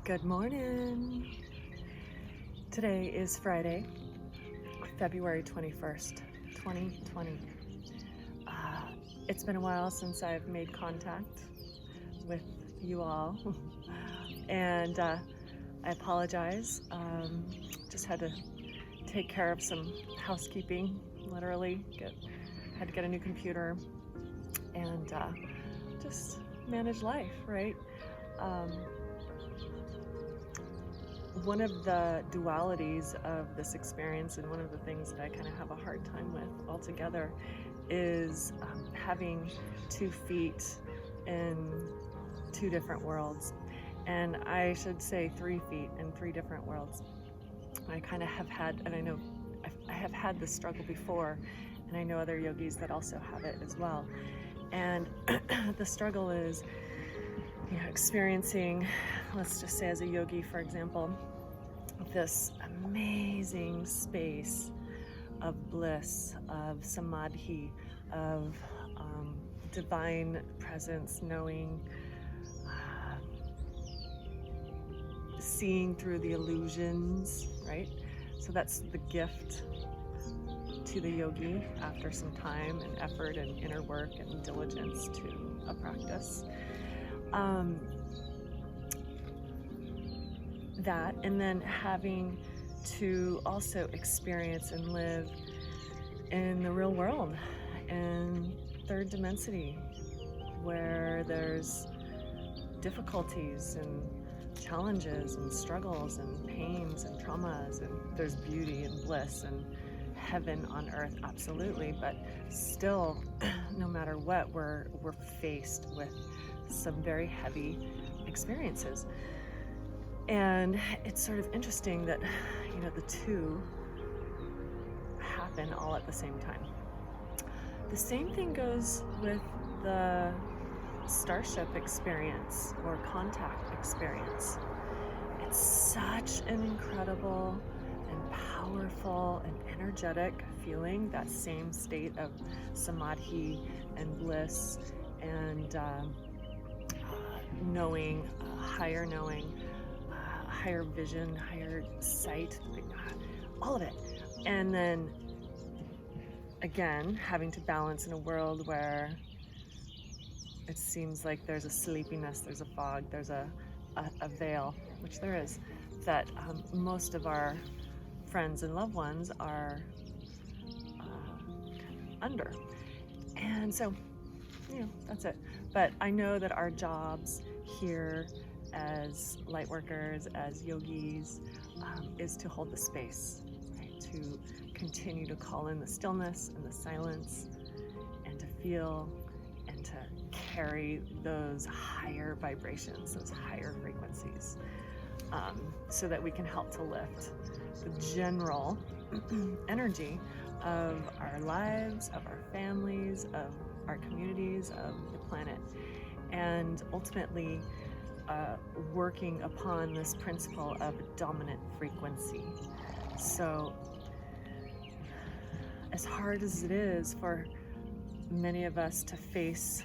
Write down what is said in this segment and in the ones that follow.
Good morning. Today is Friday, February 21st, 2020. It's been a while since I've made contact with you all, and I apologize. Just had to take care of some housekeeping, literally. Had to get a new computer and just manage life, right? One of the dualities of this experience, and one of the things that I kind of have a hard time with altogether, is having 2 feet in 2 different worlds. And I should say 3 feet in 3 different worlds. I kind of have had, and I know I have had this struggle before, and I know other yogis that also have it as well. And the struggle is, experiencing, let's just say as a yogi, for example, this amazing space of bliss, of samadhi, of divine presence, knowing, seeing through the illusions, right? So that's the gift to the yogi after some time and effort and inner work and diligence to a practice. That, and then having to also experience and live in the real world, in 3rd dimensity, where there's difficulties and challenges and struggles and pains and traumas, and there's beauty and bliss and heaven on earth, absolutely, but still, no matter what, we're faced with some very heavy experiences. And it's sort of interesting that, the 2 happen all at the same time. The same thing goes with the starship experience or contact experience. It's such an incredible and powerful and energetic feeling, that same state of samadhi and bliss and knowing, higher knowing, higher vision, higher sight, all of it. And then again, having to balance in a world where it seems like there's a sleepiness, there's a fog, there's a veil, which there is, that most of our friends and loved ones are under. And so, that's it. But I know that our jobs here as light workers, as yogis, is to hold the space, right? To continue to call in the stillness and the silence, and to feel and to carry those higher vibrations, those higher frequencies, so that we can help to lift the general energy of our lives, of our families, of our communities, of the planet, and ultimately working upon this principle of dominant frequency. So as hard as it is for many of us to face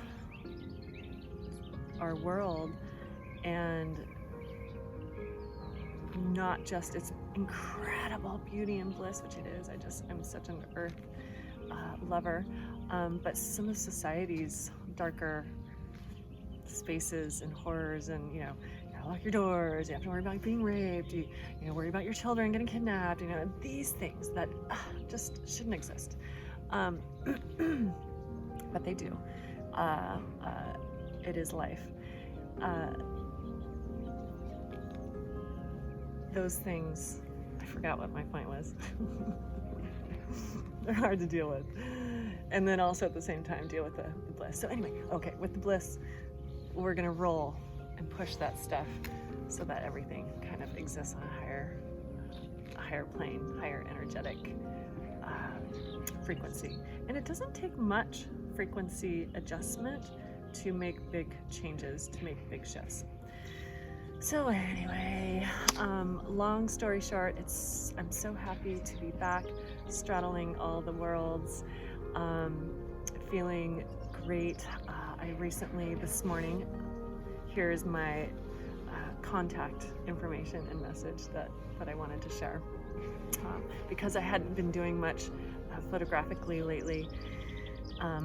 our world and not just its incredible beauty and bliss, which it is, I'm such an earth lover, but some of society's darker spaces and horrors, and you gotta lock your doors, you have to worry about being raped, you worry about your children getting kidnapped, these things that just shouldn't exist, but they do. It is life. Those things, I forgot what my point was. They're hard to deal with, and then also at the same time deal with the bliss. So anyway, okay, with the bliss, we're gonna roll and push that stuff so that everything kind of exists on a higher plane, higher energetic frequency. And it doesn't take much frequency adjustment to make big changes, to make big shifts. So anyway, long story short, I'm so happy to be back straddling all the worlds. feeling great. I recently, this morning, here's my contact information and message that I wanted to share. Because I hadn't been doing much photographically lately, I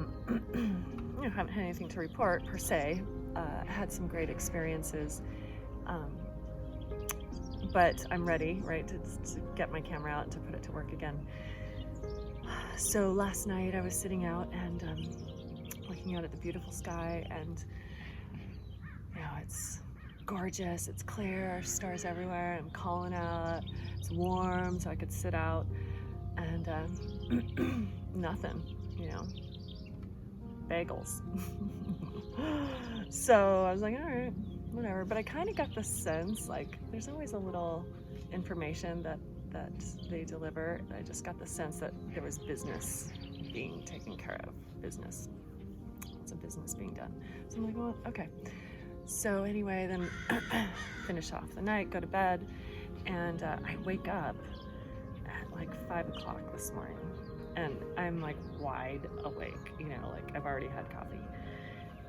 haven't had anything to report per se. I had some great experiences, but I'm ready, right, to get my camera out and to put it to work again. So last night I was sitting out and looking out at the beautiful sky, and it's gorgeous, it's clear, stars everywhere. I'm calling out, it's warm, so I could sit out, and nothing, bagels. So I was like, all right, whatever. But I kind of got the sense, like, there's always a little information that they deliver. I just got the sense that there was business being taken care of. Business. Lots of business being done. So I'm like, well, okay. So anyway, then finish off the night, go to bed, and I wake up at like 5 o'clock this morning, and I'm like wide awake, like I've already had coffee,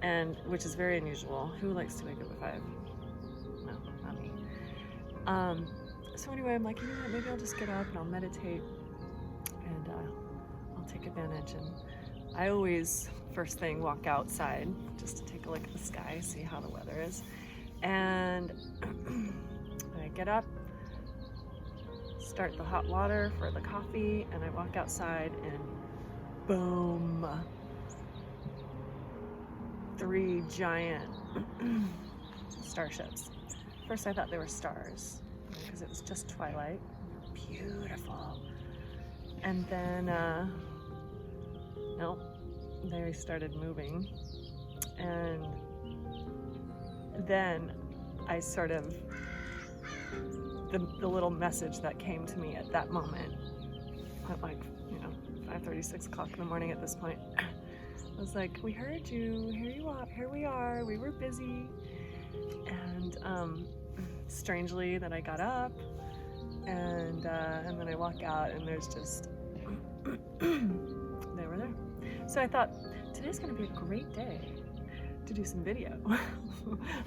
and which is very unusual. Who likes to wake up at 5? No, not me. So anyway, I'm like, what, maybe I'll just get up and I'll meditate, and I'll take advantage. And I always, first thing, walk outside just to take a look at the sky, see how the weather is. And I get up, start the hot water for the coffee, and I walk outside, and boom, 3 giant starships. First I thought they were stars, because it was just twilight. Beautiful. And then, nope, they started moving. And then I sort of, the little message that came to me at that moment, at like, 5:30, 6 o'clock in the morning at this point, I was like, we heard you, here we are, we were busy. And strangely, then I got up, and then I walk out, and there's just, they were there. So I thought, today's gonna be a great day to do some video.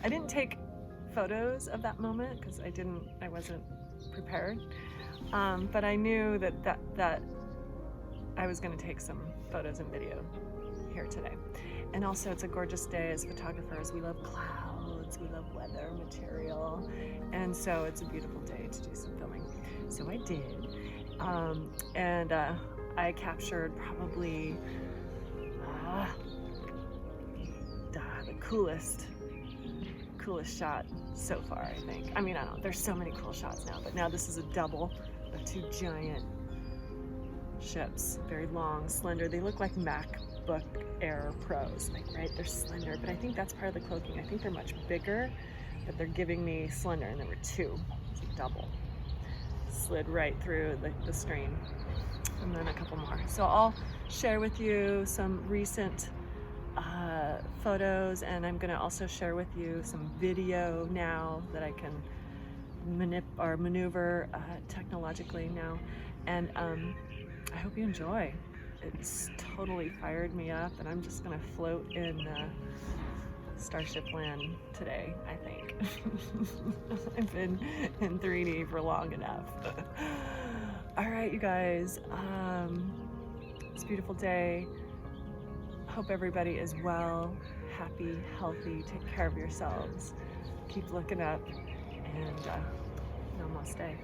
I didn't take photos of that moment because I wasn't prepared, but I knew that I was going to take some photos and video here today. And also, it's a gorgeous day. As photographers, we love clouds, we love weather material, and so it's a beautiful day to do some filming. So I did, and I captured probably the coolest shot so far, I think. I mean, I don't know, there's so many cool shots now, but now this is a double of 2 giant ships, very long, slender. They look like MacBook Air Pros, like, right? They're slender, but I think that's part of the cloaking. I think they're much bigger, but they're giving me slender, and there were 2. It's a double. Slid right through the screen, and then a couple more. So I'll share with you some recent photos, and I'm gonna also share with you some video now that I can maneuver technologically now, and I hope you enjoy. It's totally fired me up, and I'm just gonna float in Starship Land today, I think. I've been in 3D for long enough. All right, you guys, it's a beautiful day. Hope everybody is well, happy, healthy. Take care of yourselves. Keep looking up, and namaste.